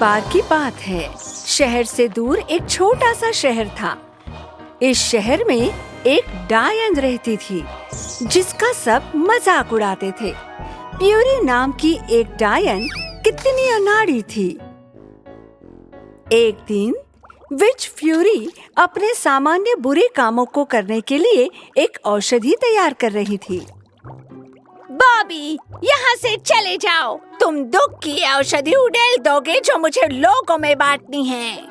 बार की बात है, शहर से दूर एक छोटा सा शहर था। इस शहर में एक डायन रहती थी, जिसका सब मजाक उड़ाते थे। फ्यूरी नाम की एक डायन कितनी अनाड़ी थी। एक दिन विच फ्यूरी अपने सामान्य बुरे कामों को करने के लिए एक औषधि तैयार कर रही थी। बॉबी, यहाँ से चले जाओ। तुम दुख की औषधि उड़ेल दोगे जो मुझे लोगों में बांटनी है।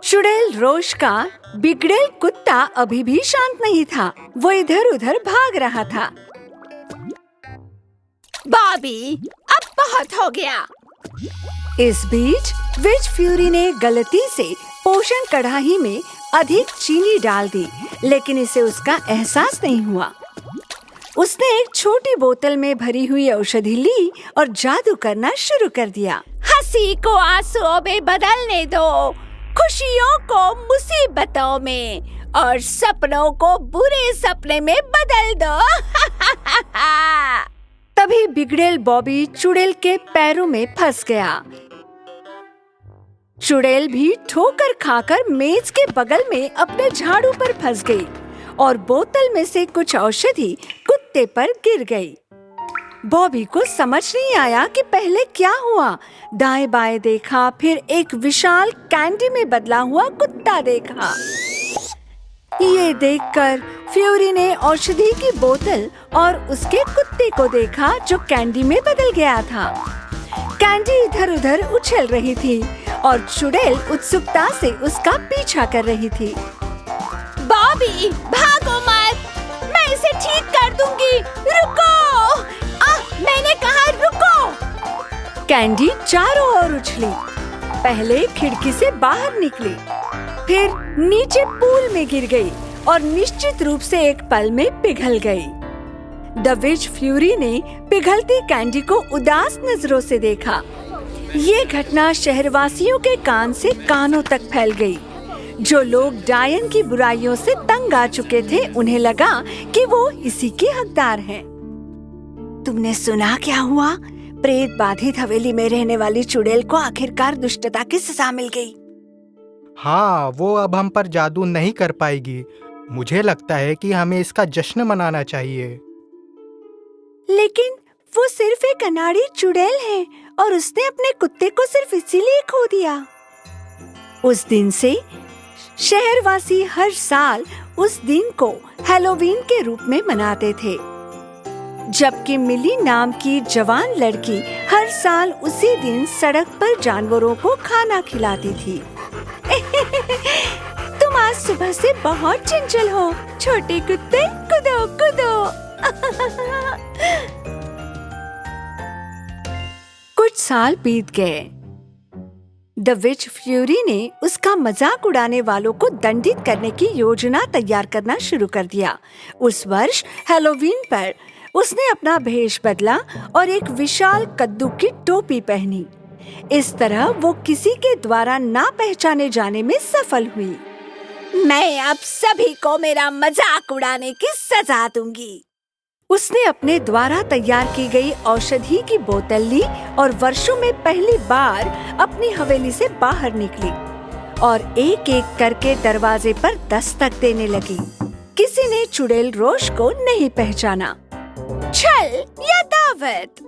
चुड़ैल रोज का बिगड़ेल कुत्ता अभी भी शांत नहीं था। वो इधर उधर भाग रहा था। बॉबी, अब बहुत हो गया। इस बीच विच फ्यूरी ने गलती से पोषण कढ़ाई में अधिक चीनी डाल दी, लेकिन इसे उसका एहसास नहीं हुआ। उसने एक छोटी बोतल में भरी हुई औषधि ली और जादू करना शुरू कर दिया। हंसी को आंसुओं में बदलने दो, खुशियों को मुसीबतों में और सपनों को बुरे सपने में बदल दो। तभी बिगड़ेल बॉबी चुड़ैल के पैरों में फंस गया। चुड़ैल भी ठोकर खाकर मेज के बगल में अपने झाड़ू पर फंस गई और बोतल में से कुछ औषधि कुत्ते पर गिर गई। बॉबी को समझ नहीं आया कि पहले क्या हुआ। दाएं बाएं देखा, फिर एक विशाल कैंडी में बदला हुआ कुत्ता देखा। ये देखकर फ्यूरी ने औषधि की बोतल और उसके कुत्ते को देखा जो कैंडी में बदल गया था। कैंडी इधर उधर उछल रही थी और चुड़ैल उत्सुकता से उसका पीछा कर रही थी। बॉबी, भागो मत, मैं इसे ठीक कर दूंगी। रुको! मैंने कहा रुको! कैंडी चारों ओर उछली। पहले खिड़की से बाहर निकली, फिर नीचे पूल में गिर गई और निश्चित रूप से एक पल में पिघल गई। द विच फ्यूरी ने पिघलती कैंडी को उदास नजरों से देखा। ये घटना शहरवासियों के कान से कानों तक फैल गई। जो लोग डायन की बुराइयों से तंग आ चुके थे, उन्हें लगा कि वो इसी के हकदार हैं। तुमने सुना क्या हुआ? प्रेत बाधित हवेली में रहने वाली चुड़ैल को आखिरकार दुष्टता की सजा मिल गई। हाँ, वो अब हम पर जादू नहीं कर पाएगी। मुझे लगता है कि हमें इसका जश्न मनाना चाहिए। लेकिन वो सिर्फ एक अनाड़ी चुड़ैल है और उसने अपने कुत्ते को सिर्फ इसीलिए खो दिया। उस दिन से शहरवासी हर साल उस दिन को हैलोवीन के रूप में मनाते थे, जबकि मिली नाम की जवान लड़की हर साल उसी दिन सड़क पर जानवरों को खाना खिलाती थी। तुम आज सुबह से बहुत चंचल हो, छोटे कुत्ते, कूदो कूदो। कुछ साल बीत गए। द विच फ्यूरी ने उसका मजाक उड़ाने वालों को दंडित करने की योजना तैयार करना शुरू कर दिया। उस वर्ष हैलोवीन पर उसने अपना भेष बदला और एक विशाल कद्दू की टोपी पहनी। इस तरह वो किसी के द्वारा ना पहचाने जाने में सफल हुई। मैं अब सभी को मेरा मजाक उड़ाने की सजा दूंगी। उसने अपने द्वारा तैयार की गई औषधि की बोतल ली और वर्षों में पहली बार अपनी हवेली से बाहर निकली और एक एक करके दरवाजे पर दस्तक देने लगी। किसी ने चुड़ैल रोज को नहीं पहचाना। छल या दावत?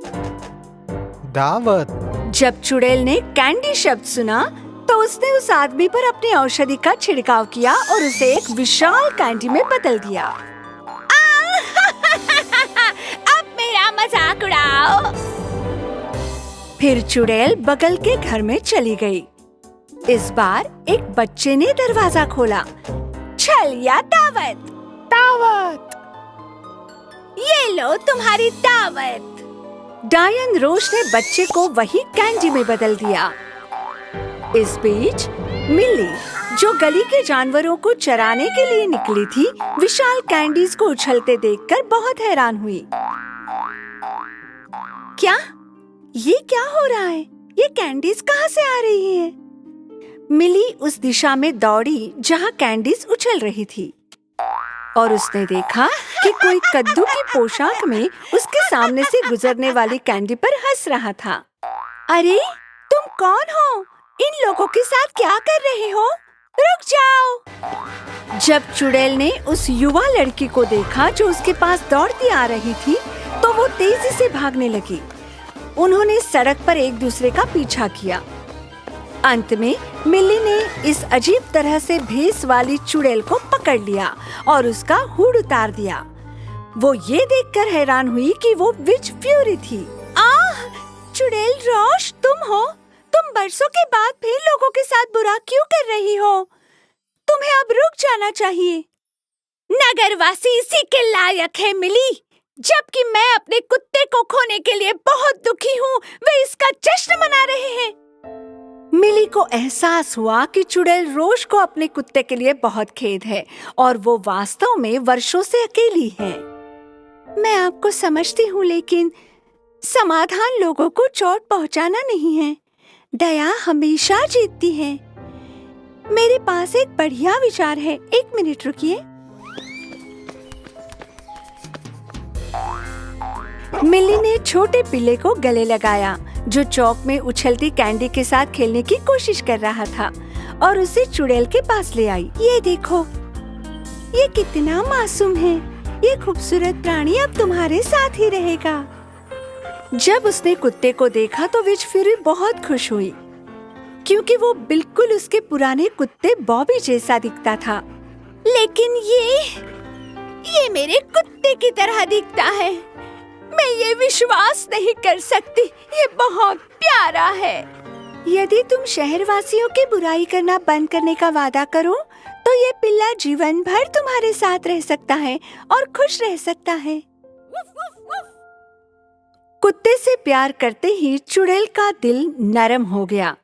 दावत। जब चुड़ैल ने कैंडी शब्द सुना तो उसने उस आदमी पर अपनी औषधि का छिड़काव किया और उसे एक विशाल कैंडी में बदल दिया। अब मेरा मजाक उड़ाओ। फिर चुड़ैल बगल के घर में चली गई। इस बार एक बच्चे ने दरवाजा खोला। छल या दावत? दावत। ये लो तुम्हारी दावत। डायन रोज ने बच्चे को वही कैंडी में बदल दिया। इस बीच मिली, जो गली के जानवरों को चराने के लिए निकली थी, विशाल कैंडीज को उछलते देखकर बहुत हैरान हुई। क्या? ये क्या हो रहा है? ये कैंडीज कहाँ से आ रही हैं? मिली उस दिशा में दौड़ी जहाँ कैंडीज उछल रही थी और उसने देखा कि कोई कद्दू की पोशाक में उसके सामने से गुजरने वाली कैंडी पर हंस रहा था। अरे, तुम कौन हो? इन लोगों के साथ क्या कर रहे हो? रुक जाओ। जब चुड़ैल ने उस युवा लड़की को देखा जो उसके पास दौड़ती आ रही थी, तो वो तेजी से भागने लगी। उन्होंने सड़क पर एक दूसरे का पीछा किया। अंत में मिल्ली ने इस अजीब तरह से भेस वाली चुड़ैल को पकड़ लिया और उसका हुड उतार दिया। वो ये देखकर हैरान हुई कि वो विच फ्यूरी थी। आह! चुड़ैल रोश, तुम हो? तुम बरसों के बाद फिर लोगों के साथ बुरा क्यों कर रही हो? तुम्हें अब रुक जाना चाहिए। नगरवासी इसी के लायक है मिली। जबकि मैं अपने कुत्ते को खोने के लिए बहुत दुखी हूँ, वे इसका जश्न मना रहे हैं। मिली को एहसास हुआ कि चुड़ैल रोश को अपने कुत्ते के लिए बहुत खेद है और वो वास्तव में वर्षों से अकेली है। मैं आपको समझती हूँ, लेकिन समाधान लोगों को चोट पहुँचाना नहीं है। दया हमेशा जीतती है। मेरे पास एक बढ़िया विचार है। एक मिनट रुकिए। मिली ने छोटे पिल्ले को गले लगाया जो चौक में उछलती कैंडी के साथ खेलने की कोशिश कर रहा था, और उसे चुड़ैल के पास ले आई। ये देखो, ये कितना मासूम है। ये खूबसूरत प्राणी अब तुम्हारे साथ ही रहेगा। जब उसने कुत्ते को देखा तो विच फ्यूरी बहुत खुश हुई, क्योंकि वो बिल्कुल उसके पुराने कुत्ते बॉबी जैसा दिखता था। लेकिन ये मेरे कुत्ते की तरह दिखता है। मैं ये विश्वास नहीं कर सकती। ये बहुत प्यारा है। यदि तुम शहरवासियों की बुराई करना बंद करने का वादा करो, तो ये पिल्ला जीवन भर तुम्हारे साथ रह सकता है और खुश रह सकता है। कुत्ते से प्यार करते ही चुड़ैल का दिल नरम हो गया।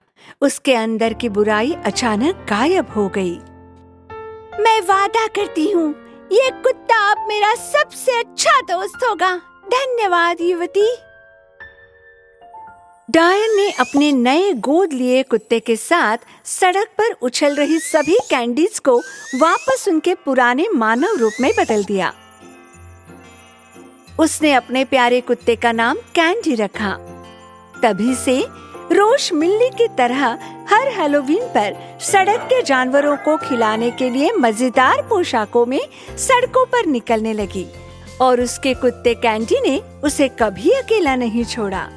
उसके अंदर की बुराई अचानक गायब हो गई। मैं वादा करती हूँ, ये कुत्ता अब मेरा सबसे अच्छा दोस्त होगा। धन्यवाद युवती। डायन ने अपने नए गोद लिए कुत्ते के साथ सड़क पर उछल रही सभी कैंडीज को वापस उनके पुराने मानव रूप में बदल दिया। उसने अपने प्यारे कुत्ते का नाम कैंडी रखा। तभी से रोश मिल्ली की तरह हर हैलोवीन पर सड़क के जानवरों को खिलाने के लिए मजेदार पोशाकों में सड़कों पर निकलने लगी, और उसके कुत्ते कैंडी ने उसे कभी अकेला नहीं छोड़ा।